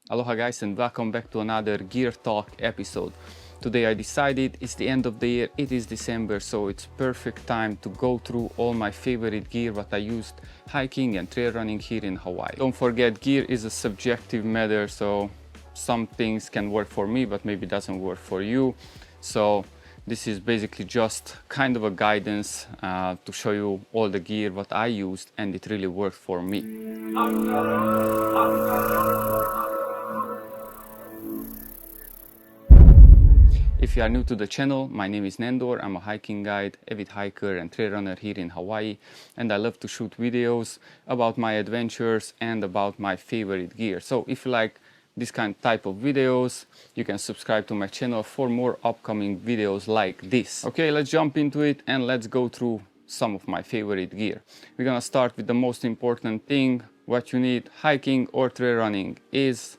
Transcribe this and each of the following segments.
Aloha guys, and welcome back to another Gear Talk episode. Today I decided it's the end of the year, it is December, so it's perfect time to go through all my favorite gear what I used hiking and trail running here in Hawaii. Don't forget, gear is a subjective matter, so some things can work for me but maybe doesn't work for you. So this is basically just kind of a guidance to show you all the gear what I used and it really worked for me. If you are new to the channel, my name is Nandor. I'm a hiking guide, avid hiker and trail runner here in Hawaii, and I love to shoot videos about my adventures and about my favorite gear. So if you like this kind of type of videos, you can subscribe to my channel for more upcoming videos like this. Okay, let's jump into it and let's go through some of my favorite gear. We're gonna start with the most important thing. What you need hiking or trail running is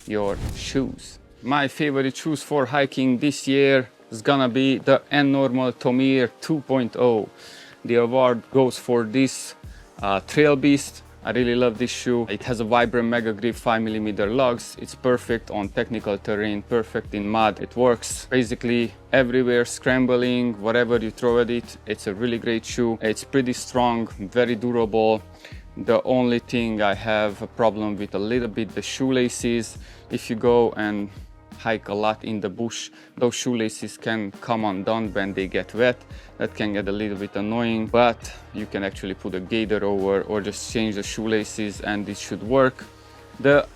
your shoes. My favorite shoes for hiking this year is gonna be the N-Normal Tomir 2.0. The award goes for this Trail Beast. I really love this shoe. It has a Vibram Mega Grip 5mm lugs. It's perfect on technical terrain, perfect in mud. It works basically everywhere, scrambling, whatever you throw at it. It's a really great shoe. It's pretty strong, very durable. The only thing I have a problem with a little bit the shoelaces. If you go and hike a lot in the bush, those shoelaces can come undone when they get wet. That can get a little bit annoying, but you can actually put a gaiter over or just change the shoelaces and it should work. The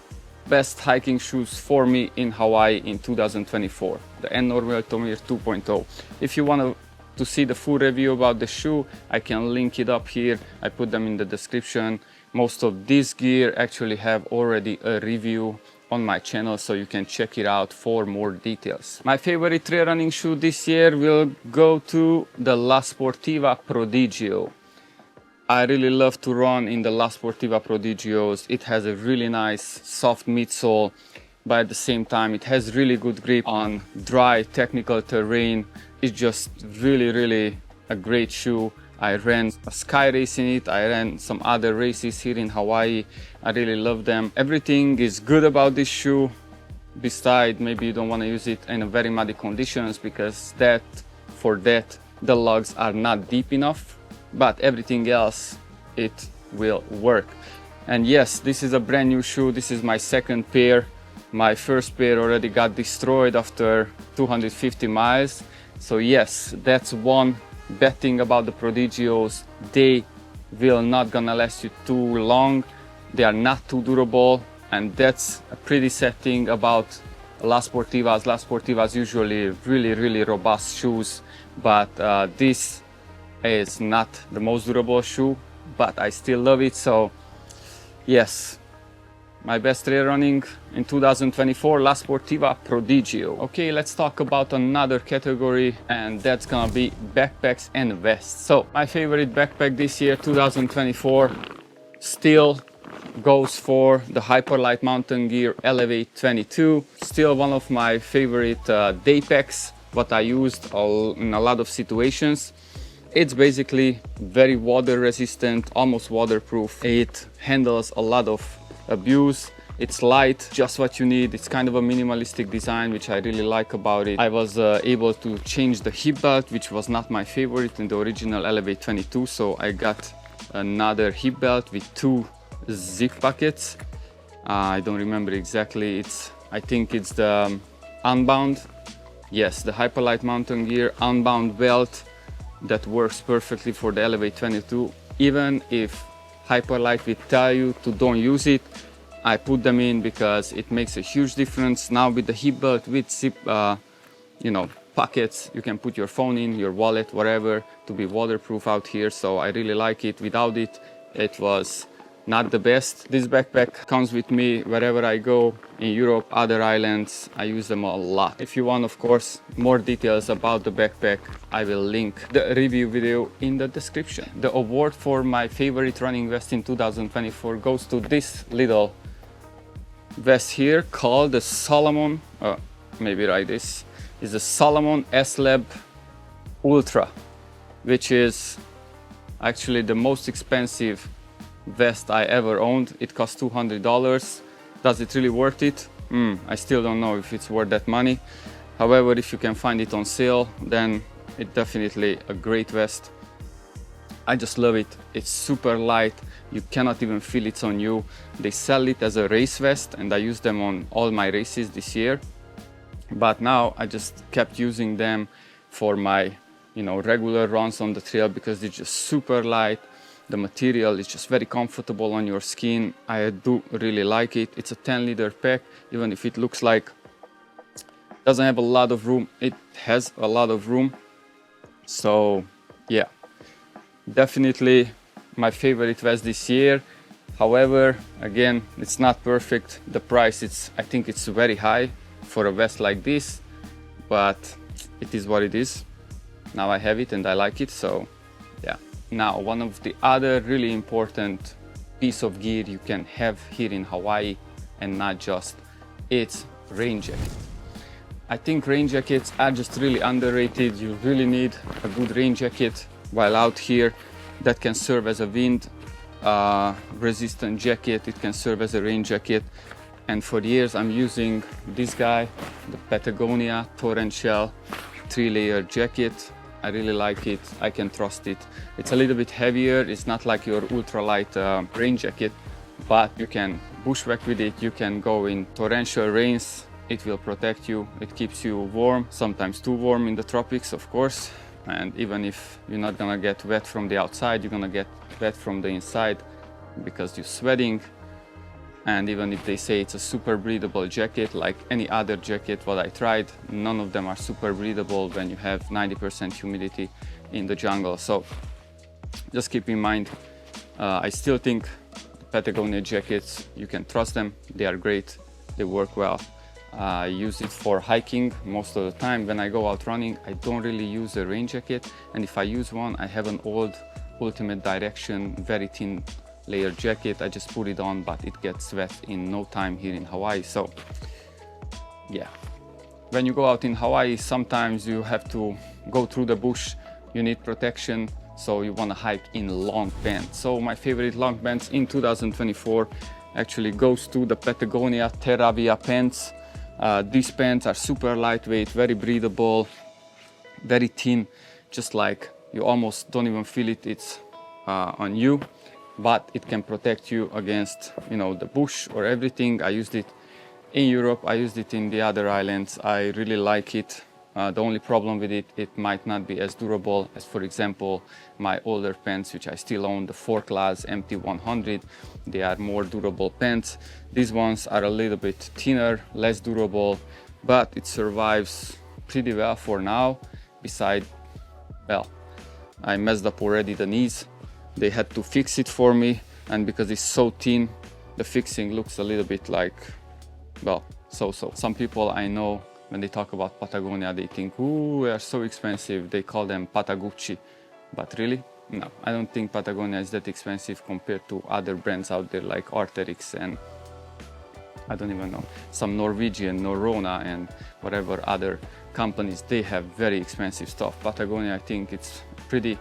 best hiking shoes for me in Hawaii in 2024, the N-Normal Tomir 2.0. If you want to see the full review about the shoe, I can link it up here. I put them in the description. Most of this gear actually have already a review on my channel, so you can check it out for more details. My favorite trail running shoe this year will go to the La Sportiva Prodigio. I really love to run in the La Sportiva Prodigios. It has a really nice soft midsole, but at the same time it has really good grip on dry technical terrain. It's just really a great shoe. I ran a sky race in it, I ran some other races here in Hawaii. I really love them. Everything is good about this shoe, besides maybe you don't want to use it in a very muddy conditions because for that the lugs are not deep enough, but everything else it will work. And yes, this is a brand new shoe. This is my second pair. My first pair already got destroyed after 250 miles. So yes, that's one bad thing about the Prodigios. They will not gonna last you too long. They are not too durable, and that's a pretty sad thing about La Sportivas. La Sportivas usually really robust shoes, but this is not the most durable shoe, but I still love it. So yes, my best trail running in 2024, La Sportiva Prodigio. Okay, let's talk about another category, and that's gonna be backpacks and vests. So my favorite backpack this year, 2024, still goes for the Hyperlight Mountain Gear Elevate 22. Still one of my favorite day packs, what I used in a lot of situations. It's basically very water resistant, almost waterproof. It handles a lot of abuse. It's light, just what you need. It's kind of a minimalistic design, which I really like about it. I was able to change the hip belt, which was not my favorite in the original Elevate 22, so I got another hip belt with two zip pockets. I don't remember exactly. I think it's the Unbound. Yes, the Hyperlight Mountain Gear Unbound belt that works perfectly for the Elevate 22. Even if Hyperlight will tell you to don't use it, I put them in because it makes a huge difference. Now with the hip belt with zip pockets, you can put your phone in, your wallet, whatever, to be waterproof out here. So I really like it. Without it, it was not the best. This backpack comes with me wherever I go in Europe, other islands. I use them a lot. If you want, of course, more details about the backpack, I will link the review video in the description. The award for my favorite running vest in 2024 goes to this little vest here called the Solomon, maybe write this, is the Solomon S-Lab Ultra, which is actually the most expensive vest I ever owned. It cost $200. Does it really worth it? I still don't know if it's worth that money. However, if you can find it on sale, then it's definitely a great vest. I just love it. It's super light. You cannot even feel it's on you. They sell it as a race vest, and I use them on all my races this year. But now I just kept using them for my, regular runs on the trail because it's just super light. The material is just very comfortable on your skin. I do really like it. It's a 10-liter pack. Even if it looks like doesn't have a lot of room, it has a lot of room. So yeah, definitely my favorite vest this year. However, again, it's not perfect. The price, I think it's very high for a vest like this, but it is what it is. Now I have it and I like it, so yeah. Now, one of the other really important piece of gear you can have here in Hawaii, and not just, it's rain jacket. I think rain jackets are just really underrated. You really need a good rain jacket while out here that can serve as a wind resistant jacket. It can serve as a rain jacket. And for years I'm using this guy, the Patagonia Torrential 3-layer jacket. I really like it. I can trust it. It's a little bit heavier. It's not like your ultralight rain jacket, but you can bushwhack with it. You can go in torrential rains. It will protect you. It keeps you warm, sometimes too warm in the tropics, of course. And even if you're not gonna get wet from the outside, you're gonna get wet from the inside because you're sweating. And even if they say it's a super breathable jacket, like any other jacket what I tried, none of them are super breathable when you have 90% humidity in the jungle. So just keep in mind, I still think the Patagonia jackets, you can trust them. They are great, they work well. I use it for hiking most of the time. When I go out running, I don't really use a rain jacket. And if I use one, I have an old Ultimate Direction, very thin layer jacket. I just put it on, but it gets wet in no time here in Hawaii. So yeah, when you go out in Hawaii, sometimes you have to go through the bush. You need protection, so you want to hike in long pants. So my favorite long pants in 2024 actually goes to the Patagonia Terravia pants. These pants are super lightweight, very breathable, very thin, just like you almost don't even feel it. It's on you, but it can protect you against, the bush or everything. I used it in Europe. I used it in the other islands. I really like it. The only problem with it, it might not be as durable as, for example, my older pants, which I still own, the 4 Class MT100. They are more durable pants. These ones are a little bit thinner, less durable, but it survives pretty well for now. Besides, well, I messed up already the knees. They had to fix it for me, and because it's so thin, the fixing looks a little bit like, well, so-so. Some people I know, when they talk about Patagonia, they think, ooh, they are so expensive. They call them Patagucci. But really, no, I don't think Patagonia is that expensive compared to other brands out there like Arc'teryx and I don't even know, some Norwegian, Norrona and whatever other companies. They have very expensive stuff. Patagonia, I think it's pretty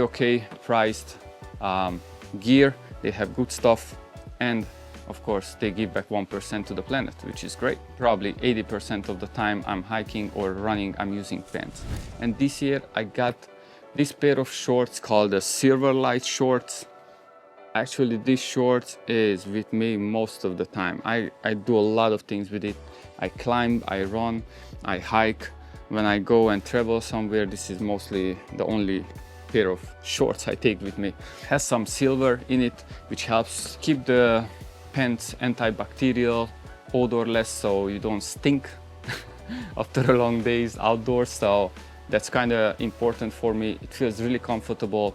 okay priced gear. They have good stuff, and of course they give back 1% to the planet, which is great. Probably 80% of the time I'm hiking or running, I'm using pants. And this year I got this pair of shorts called the Silverlight shorts. Actually, this shorts is with me most of the time. I do a lot of things with it. I climb, I run, I hike. When I go and travel somewhere, this is mostly the only pair of shorts I take with me. It has some silver in it, which helps keep the pants antibacterial, odorless, so you don't stink after a long days outdoors. So that's kind of important for me. It feels really comfortable.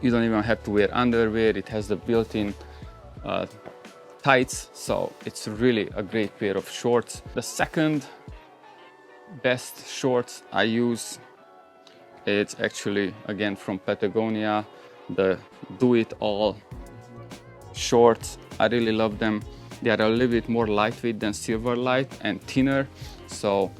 You don't even have to wear underwear. It has the built-in tights, so it's really a great pair of shorts. The second best shorts I use, it's actually again from Patagonia, the Do It All shorts. I really love them. They are a little bit more lightweight than Silverlight and thinner, so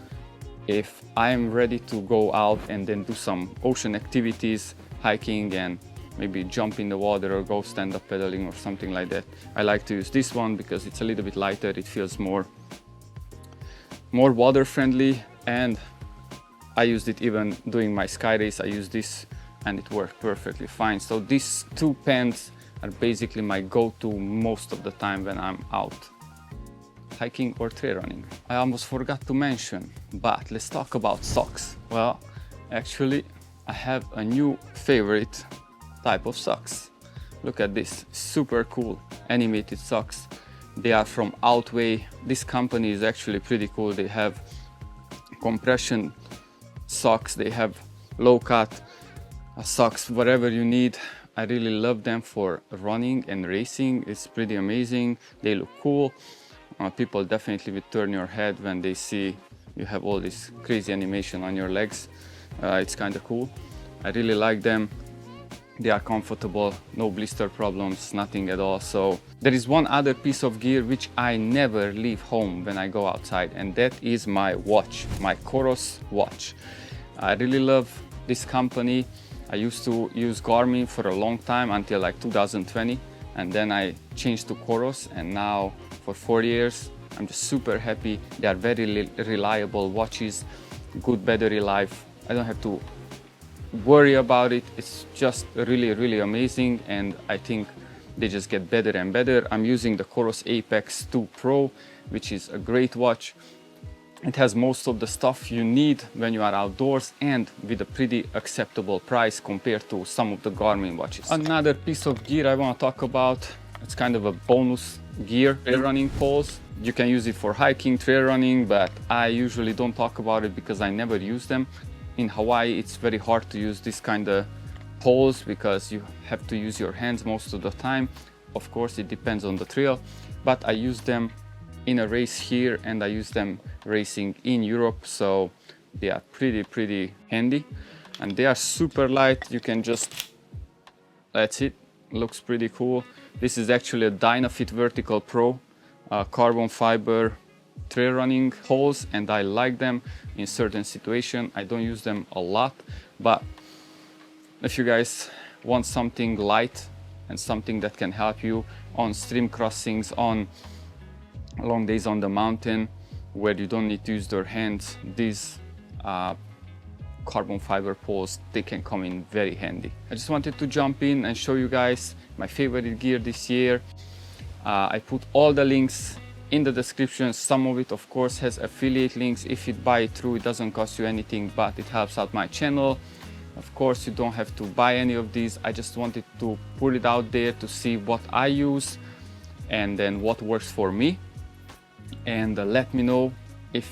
if I'm ready to go out and then do some ocean activities, hiking and maybe jump in the water or go stand up pedaling or something like that. I like to use this one because it's a little bit lighter, it feels more water friendly, and I used it even doing my sky race. I used this and it worked perfectly fine. So these two pants are basically my go-to most of the time when I'm out hiking or trail running. I almost forgot to mention, but let's talk about socks. Well, actually I have a new favorite type of socks. Look at this, super cool animated socks. They are from Outway. This company is actually pretty cool. They have compression socks, they have low cut socks, whatever you need. I really love them for running and racing. It's pretty amazing. They look cool. People definitely will turn your head when they see you have all this crazy animation on your legs. It's kind of cool. I really like them. They are comfortable, no blister problems, nothing at all. So there is one other piece of gear which I never leave home when I go outside, and that is my watch, my Coros watch. I really love this company. I used to use Garmin for a long time until like 2020, and then I changed to Coros, and now for 4 years I'm just super happy. They are very reliable watches, good battery life. I don't have to worry about it. It's just really amazing, and I think they just get better and better. I'm using the Coros Apex 2 Pro, which is a great watch. It has most of the stuff you need when you are outdoors and with a pretty acceptable price compared to some of the Garmin watches. Another piece of gear I want to talk about, it's kind of a bonus gear, trail running poles. You can use it for hiking, trail running, but I usually don't talk about it because I never use them. In Hawaii, it's very hard to use this kind of poles because you have to use your hands most of the time. Of course, it depends on the trail, but I use them in a race here and I use them racing in Europe, so they are pretty handy, and they are super light. You can just, that's it, looks pretty cool. This is actually a Dynafit Vertical Pro carbon fiber trail running poles, and I like them in certain situations. I don't use them a lot, but if you guys want something light and something that can help you on stream crossings, on long days on the mountain where you don't need to use your hands, these carbon fiber poles, they can come in very handy. I just wanted to jump in and show you guys my favorite gear this year. I put all the links in the description. Some of it of course has affiliate links. If you buy it through, it doesn't cost you anything, but it helps out my channel. Of course, you don't have to buy any of these. I just wanted to put it out there to see what I use and then what works for me. And let me know if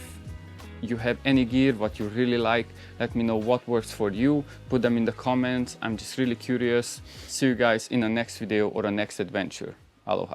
you have any gear, what you really like. Let me know what works for you. Put them in the comments. I'm just really curious. See you guys in the next video or the next adventure. Aloha.